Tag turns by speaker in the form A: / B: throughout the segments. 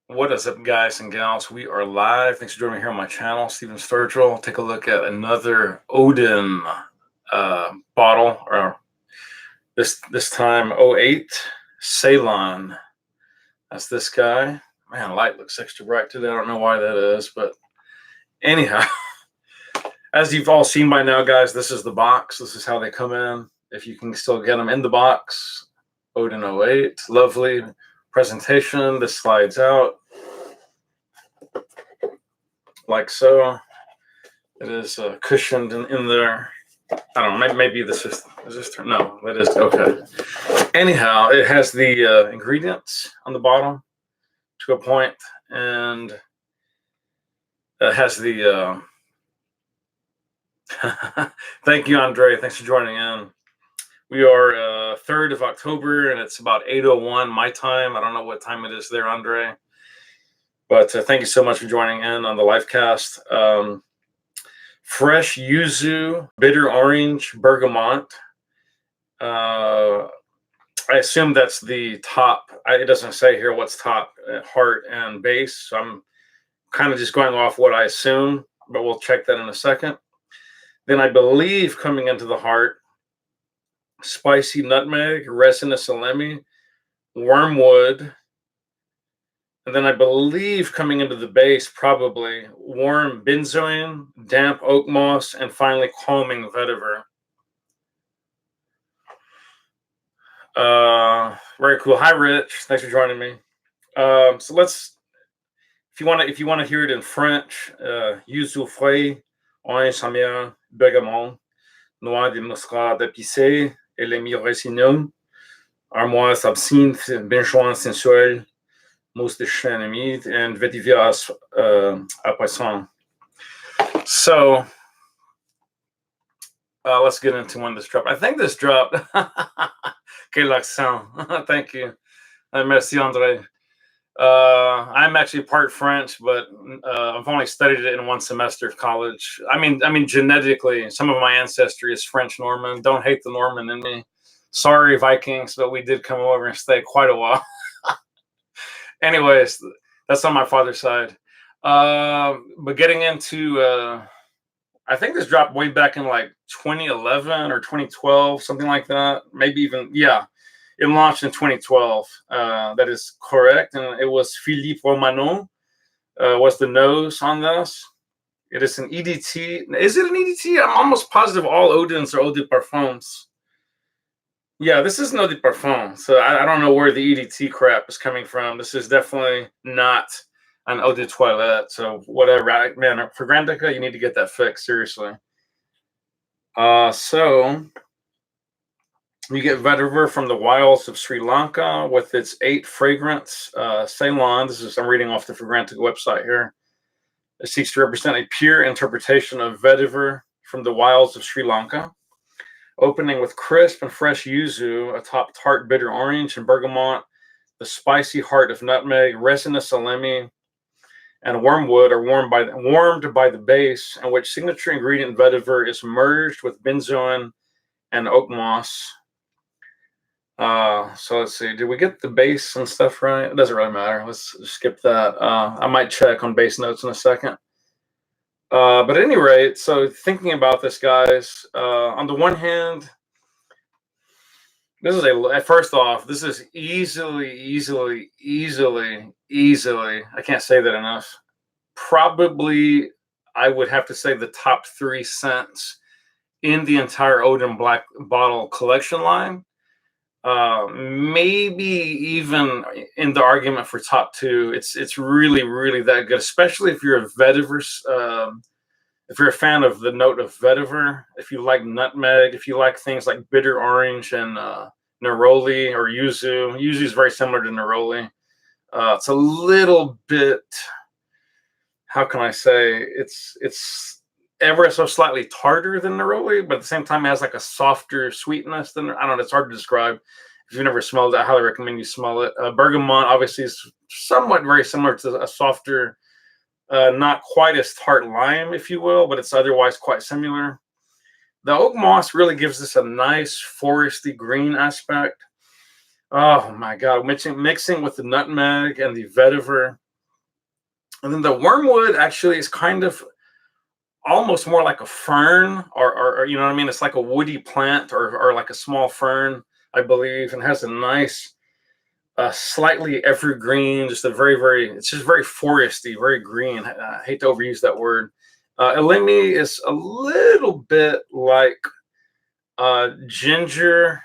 A: What is up, guys and gals? We are live. Thanks for joining me here on my channel, Stephen Sturgill. Take a look at another Odin bottle, or this time '08 Seylon. That's this guy. Man, light looks extra bright today. I don't know why that is, but anyhow, as you've all seen by now, guys, this is the box. This is how they come in. If you can still get them in the box, Odin '08, lovely presentation. This slides out like so. It is cushioned in there. I don't know. Maybe this is this. No, that is okay. Anyhow, it has the ingredients on the bottom to a point, and it has the. Thank you, Andre. Thanks for joining in. We are 3rd of October, and it's about 8:01 my time. I don't know what time it is there, Andre. But thank you so much for joining in on the live cast. Fresh yuzu, bitter orange, bergamot. I assume that's the top. It doesn't say here what's top, heart and base. So I'm kind of just going off what I assume, but we'll check that in a second. Then I believe coming into the heart, spicy nutmeg, resinous salemi, wormwood. And then I believe coming into the base, probably warm benzoin, damp oak moss, and finally calming vetiver. Very cool. Hi, Rich. Thanks for joining me. So let's, if you want to hear it in French, yuzu frais, orange samia, bergamot, noix de muscade épicée, et les résineux, armoise absinthe, benjoin sensuel, mousse de chèvre, and vetiver à poisson. So let's get into when this dropped. I think this dropped. Quel accent. Thank you. Merci, Andre. I'm actually part French, but I've only studied it in one semester of college. I mean, genetically, some of my ancestry is French Norman. Don't hate the Norman in me. Sorry, Vikings, but we did come over and stay quite a while. Anyways, that's on my father's side. But getting into, I think this dropped way back in like 2011 or 2012, something like that. Maybe even, yeah. It launched in 2012. That is correct. And it was Philippe Romano was the nose on this. It is an EDT. Is it an EDT? I'm almost positive all Odins are Eau de Parfums. Yeah, this is an Eau de Parfum. So I don't know where the EDT crap is coming from. This is definitely not an Eau de Toilette. So whatever. Man, for Grandica, you need to get that fixed, seriously. So you get vetiver from the wilds of Sri Lanka with its 8 fragrance Seylon. This is, I'm reading off the Fragrantica website here. It seeks to represent a pure interpretation of vetiver from the wilds of Sri Lanka, opening with crisp and fresh yuzu, atop tart bitter orange and bergamot, the spicy heart of nutmeg, resinous salemi, and wormwood are warmed by the base, in which signature ingredient vetiver is merged with benzoin and oak moss. So let's see. Did we get the base and stuff right? It doesn't really matter. Let's skip that. I might check on base notes in a second. But at any rate, so thinking about this, guys, on the one hand, this is first off, this is easily, I can't say that enough. Probably, I would have to say the top 3 scents in the entire Odin Black Bottle collection line. Maybe even in the argument for top 2. It's really that good, especially if you're a vetiver, if you're a fan of the note of vetiver, if you like nutmeg, if you like things like bitter orange and neroli or yuzu. Yuzu is very similar to neroli. It's a little bit, how can I say, it's ever so slightly tartar than neroli, but at the same time it has like a softer sweetness than, I don't know, it's hard to describe. If you've never smelled it, I highly recommend you smell it. Bergamot obviously is somewhat very similar to a softer, not quite as tart lime, if you will, but it's otherwise quite similar. The oak moss really gives this a nice foresty green aspect. Oh my God, mixing with the nutmeg and the vetiver. And then the wormwood actually is kind of almost more like a fern, or you know what I mean? It's like a woody plant, or like a small fern, I believe, and has a nice, slightly evergreen, just a it's just very foresty, very green. I hate to overuse that word. Elemi is a little bit like ginger,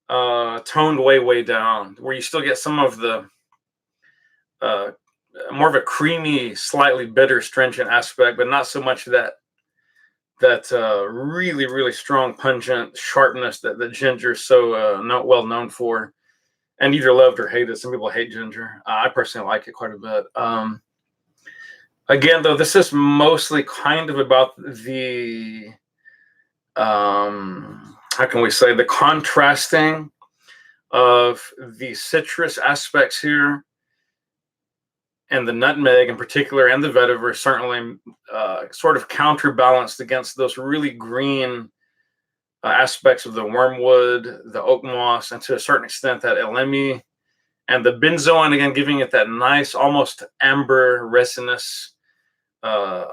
A: toned way down, where you still get some of the uh, more of a creamy, slightly bitter, stringent aspect, but not so much that really strong, pungent sharpness that the ginger is so not well known for, and either loved or hated. Some people hate ginger. I personally like it quite a bit. Again, though, this is mostly kind of about the how can we say, the contrasting of the citrus aspects here, and the nutmeg in particular, and the vetiver certainly sort of counterbalanced against those really green aspects of the wormwood, the oak moss, and to a certain extent that elemi, and the benzoin, again, giving it that nice, almost amber resinous, uh,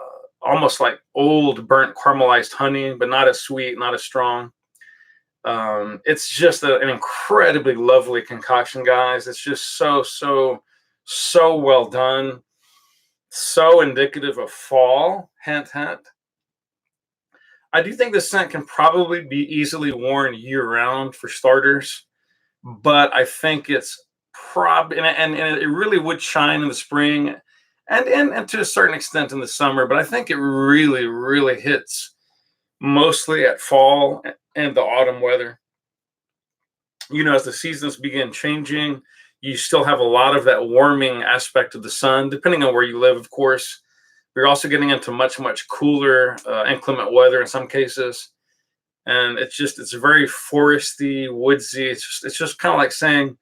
A: almost like old burnt caramelized honey, but not as sweet, not as strong. It's just an incredibly lovely concoction, guys. It's just so well done, so indicative of fall. Hint, hint. I do think this scent can probably be easily worn year-round for starters, but I think it's and it really would shine in the spring, and to a certain extent in the summer. But I think it really hits mostly at fall and the autumn weather. You know, as the seasons begin changing, you still have a lot of that warming aspect of the sun, depending on where you live, of course. We're also getting into much cooler, inclement weather in some cases, and it's very foresty, woodsy. It's just kind of like saying,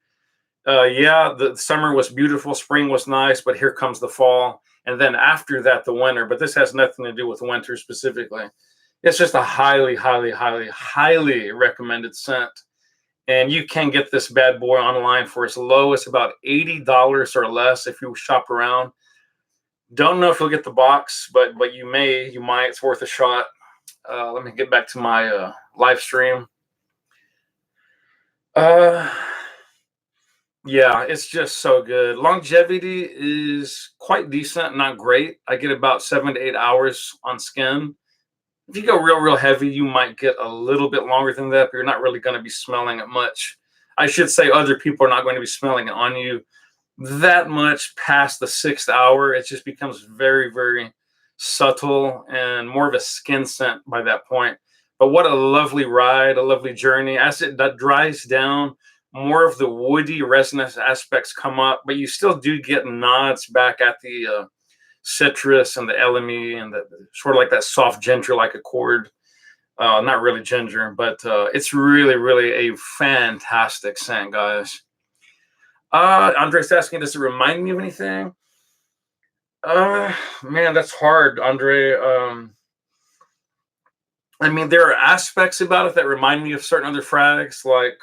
A: yeah, the summer was beautiful, spring was nice, but here comes the fall, and then after that, the winter. But this has nothing to do with winter specifically. It's just a highly recommended scent. And you can get this bad boy online for as low as about $80 or less if you shop around. Don't know if you'll get the box, but you might. It's worth a shot. Let me get back to my live stream. Yeah, it's just so good. Longevity is quite decent, not great. I get about 7 to 8 hours on skin. If you go real heavy, you might get a little bit longer than that, but you're not really going to be smelling it much. I should say other people are not going to be smelling it on you that much past the 6th hour. It just becomes very subtle and more of a skin scent by that point. But what a lovely ride, a lovely journey. As it dries down, more of the woody resinous aspects come up, but you still do get nods back at the citrus and the elemi, and the sort of like that soft ginger-like accord. Not really ginger, but it's really a fantastic scent, guys. Andre's asking, does it remind me of anything? Man, that's hard, Andre. I mean, there are aspects about it that remind me of certain other frags, like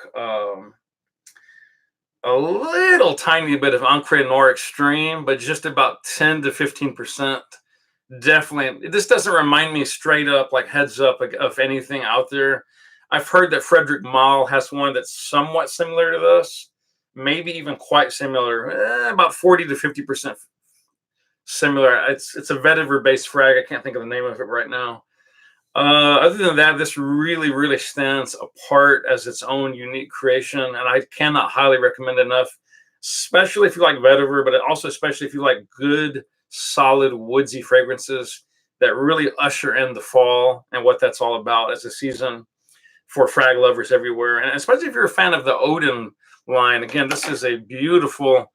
A: a little tiny bit of Ancre Noir Extreme, but just about 10 to 15%. Definitely. This doesn't remind me straight up, like heads up, of anything out there. I've heard that Frederick Malle has one that's somewhat similar to this, maybe even quite similar, about 40 to 50% similar. It's a vetiver-based frag. I can't think of the name of it right now. Other than that, this really stands apart as its own unique creation, and I cannot highly recommend it enough, especially if you like vetiver, but also especially if you like good, solid, woodsy fragrances that really usher in the fall and what that's all about as a season for frag lovers everywhere. And especially if you're a fan of the Odin line. Again, this is a beautiful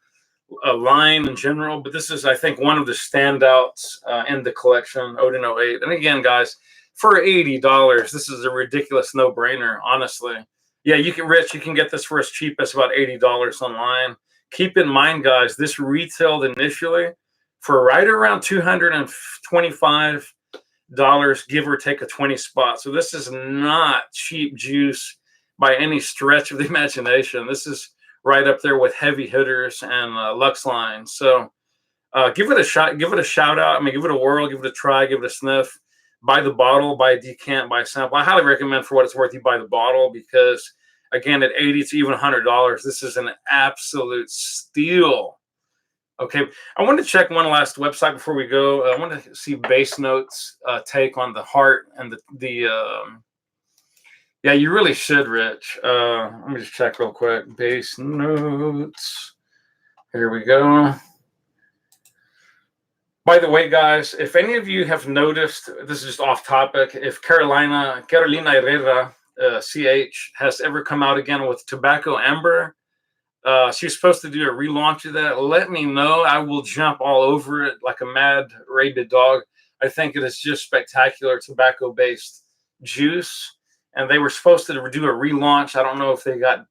A: line in general, but this is, I think, one of the standouts in the collection, Odin 08. And again, guys, for $80, this is a ridiculous no-brainer, honestly. Yeah, you can get this for as cheap as about $80 online. Keep in mind, guys, this retailed initially for right around $225. give or take a 20 spot. So this is not cheap juice by any stretch of the imagination. This is right up there with heavy hitters and Lux Line. So give it a shot, give it a shout out. I mean, give it a whirl, give it a try, give it a sniff. Buy the bottle, buy a decant, buy a sample. I highly recommend, for what it's worth, you buy the bottle, because again, at $80 to even $100, this is an absolute steal. Okay, I want to check one last website before we go. I want to see Bass Notes' take on the heart and yeah, you really should, Rich. Let me just check real quick. Bass Notes. Here we go. By the way, guys, if any of you have noticed, this is just off topic, if Carolina Herrera, CH, has ever come out again with Tobacco Amber, she's supposed to do a relaunch of that. Let me know. I will jump all over it like a mad, rabid dog. I think it is just spectacular tobacco-based juice. And they were supposed to do a relaunch. I don't know if they got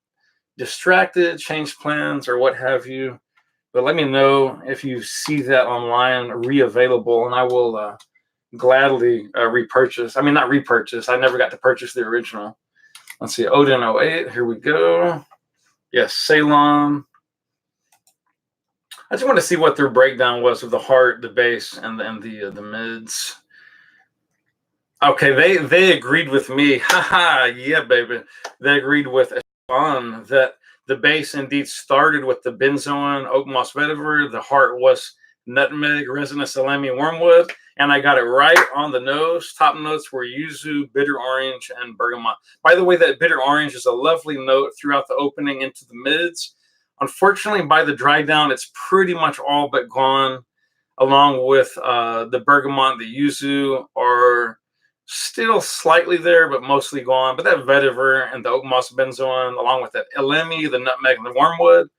A: distracted, changed plans, or what have you. But let me know if you see that online, re-available, and I will gladly repurchase. I mean, not repurchase. I never got to purchase the original. Let's see, Odin 08. Here we go. Yes, Seylon. I just want to see what their breakdown was of the heart, the bass, and the mids. Okay, they agreed with me. Haha, yeah, baby. They agreed with Seylon that the base indeed started with the benzoin, oak moss vetiver. The heart was nutmeg, resinous salami, wormwood. And I got it right on the nose. Top notes were yuzu, bitter orange, and bergamot. By the way, that bitter orange is a lovely note throughout the opening into the mids. Unfortunately, by the dry down, it's pretty much all but gone, along with the bergamot, the yuzu, are still slightly there, but mostly gone. But that vetiver and the oak moss benzoin, along with that elemi, the nutmeg, and the wormwood,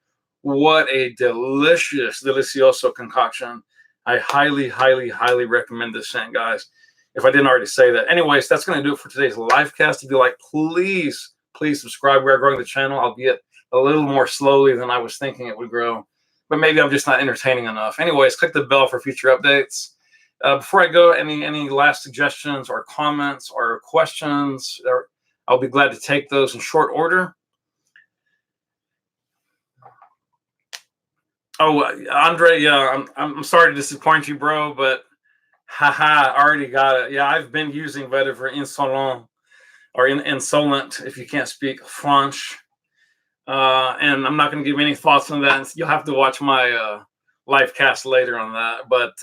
A: what a delicious, delicioso concoction. I highly, highly, highly recommend this scent, guys, if I didn't already say that. Anyways, that's going to do it for today's live cast. If you like, please subscribe. We are growing the channel, albeit a little more slowly than I was thinking it would grow. But maybe I'm just not entertaining enough. Anyways, click the bell for future updates. Before I go, any last suggestions or comments or questions? I'll be glad to take those in short order. Oh, Andre, yeah, I'm sorry to disappoint you, bro, but haha, I already got it. Yeah, I've been using vetiver insolent or insolent if you can't speak French, and I'm not going to give any thoughts on that. You'll have to watch my live cast later on that, but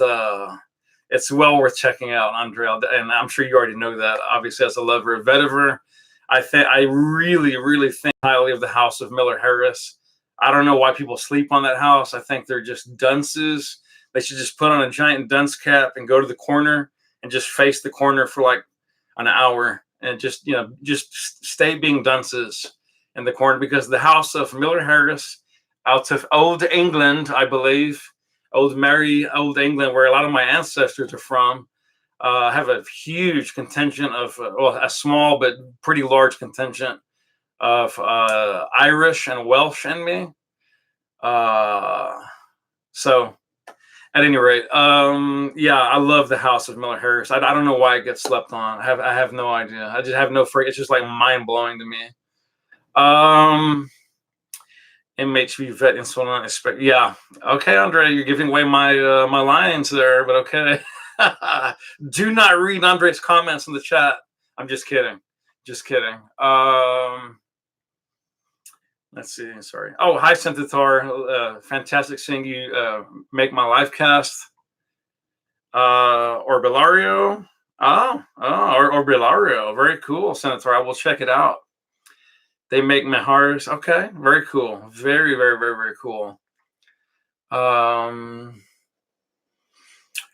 A: it's well worth checking out, Andre, and I'm sure you already know that. Obviously, as a lover of vetiver, I really, really think highly of the house of Miller Harris. I don't know why people sleep on that house. I think they're just dunces. They should just put on a giant dunce cap and go to the corner and just face the corner for like an hour and just stay being dunces in the corner, because the house of Miller Harris out of Old England, I believe, Old England, where a lot of my ancestors are from, have a huge contingent of, well, a small but pretty large contingent of Irish and Welsh in me. So at any rate, yeah, I love the house of Miller Harris. I don't know why it gets slept on. I have no idea. I just have no free. It's just like mind blowing to me. MHV vet insulin. Yeah. Okay, Andre, you're giving away my my lines there, but okay. Do not read Andre's comments in the chat. I'm just kidding. Just kidding. Let's see. Sorry. Oh, hi, Centaur. Fantastic seeing you make my live cast. Orbilario. Or Orbilario. Very cool, Centaur. I will check it out. They make Mehars. Okay. Very cool. Very, very, very, very cool.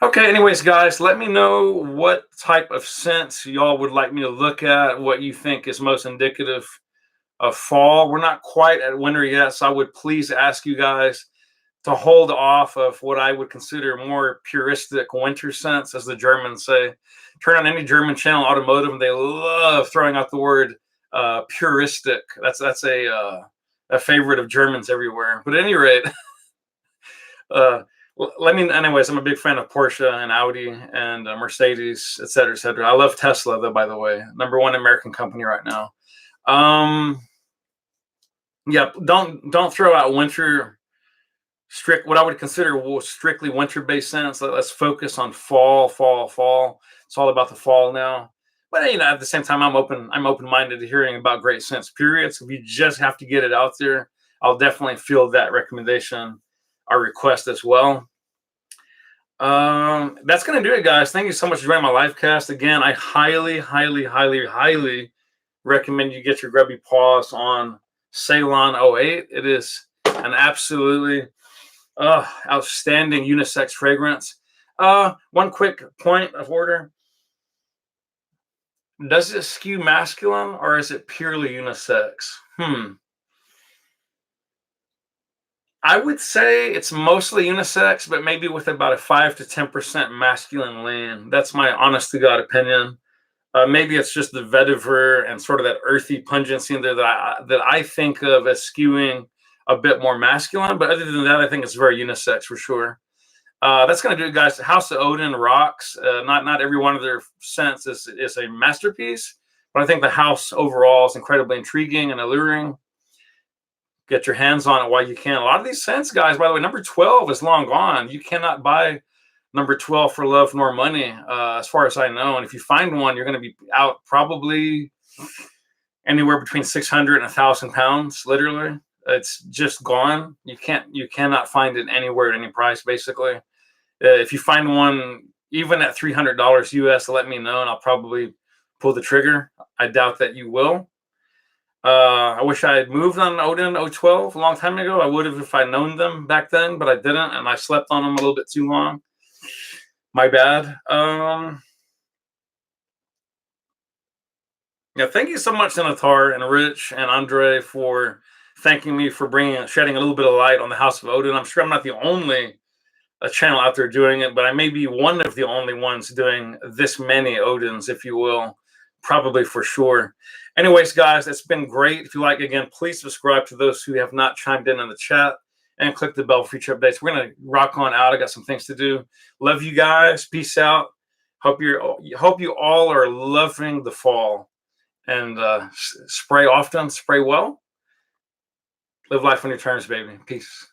A: Okay. Anyways, guys, let me know what type of scents y'all would like me to look at, what you think is most indicative of fall. We're not quite at winter yet, so I would please ask you guys to hold off of what I would consider more puristic winter scents, as the Germans say. Turn on any German channel, automotive, and they love throwing out the word puristic. That's a favorite of Germans everywhere. But at any rate, let me, anyways, I'm a big fan of Porsche and Audi and Mercedes, et cetera, et cetera. I love Tesla, though, by the way. #1 American company right now. Yeah, don't throw out winter what I would consider strictly winter-based scents. Let's focus on fall, fall, fall. It's all about the fall now. But at the same time, I'm open-minded to hearing about great scents. Period. So if you just have to get it out there, I'll definitely field that recommendation, our request as well. That's gonna do it, guys. Thank you so much for joining my live cast. Again, I highly, highly, highly, highly recommend you get your grubby paws on Seylon '08. It is an absolutely outstanding unisex fragrance. One quick point of order. Does it skew masculine or is it purely unisex? I would say it's mostly unisex, but maybe with about a 5 to 10% masculine lean. That's my honest to God opinion. Maybe it's just the vetiver and sort of that earthy pungency in there that I think of as skewing a bit more masculine. But other than that, I think it's very unisex for sure. That's going to do it, guys. House of Odin rocks. Not every one of their scents is a masterpiece, but I think the house overall is incredibly intriguing and alluring. Get your hands on it while you can. A lot of these scents, guys, by the way, number 12 is long gone. You cannot buy number 12 for love nor money, as far as I know. And if you find one, you're going to be out probably anywhere between 600 and 1,000 pounds, literally. It's just gone. You cannot find it anywhere at any price, basically. If you find one, even at $300 US, let me know, and I'll probably pull the trigger. I doubt that you will. I wish I had moved on Odin 012 a long time ago. I would have if I'd known them back then, but I didn't, and I slept on them a little bit too long. My bad. Yeah, thank you so much, Senator and Rich and Andre, for thanking me for shedding a little bit of light on the House of Odin. I'm sure I'm not the only channel out there doing it, but I may be one of the only ones doing this many Odins, if you will. Probably for sure. Anyways, guys, it's been great. If you like, again, please subscribe to those who have not chimed in the chat and click the bell for future updates. We're going to rock on out. I got some things to do. Love you guys. Peace out. Hope you all are loving the fall. And spray often, spray well. Live life on your terms, baby. Peace.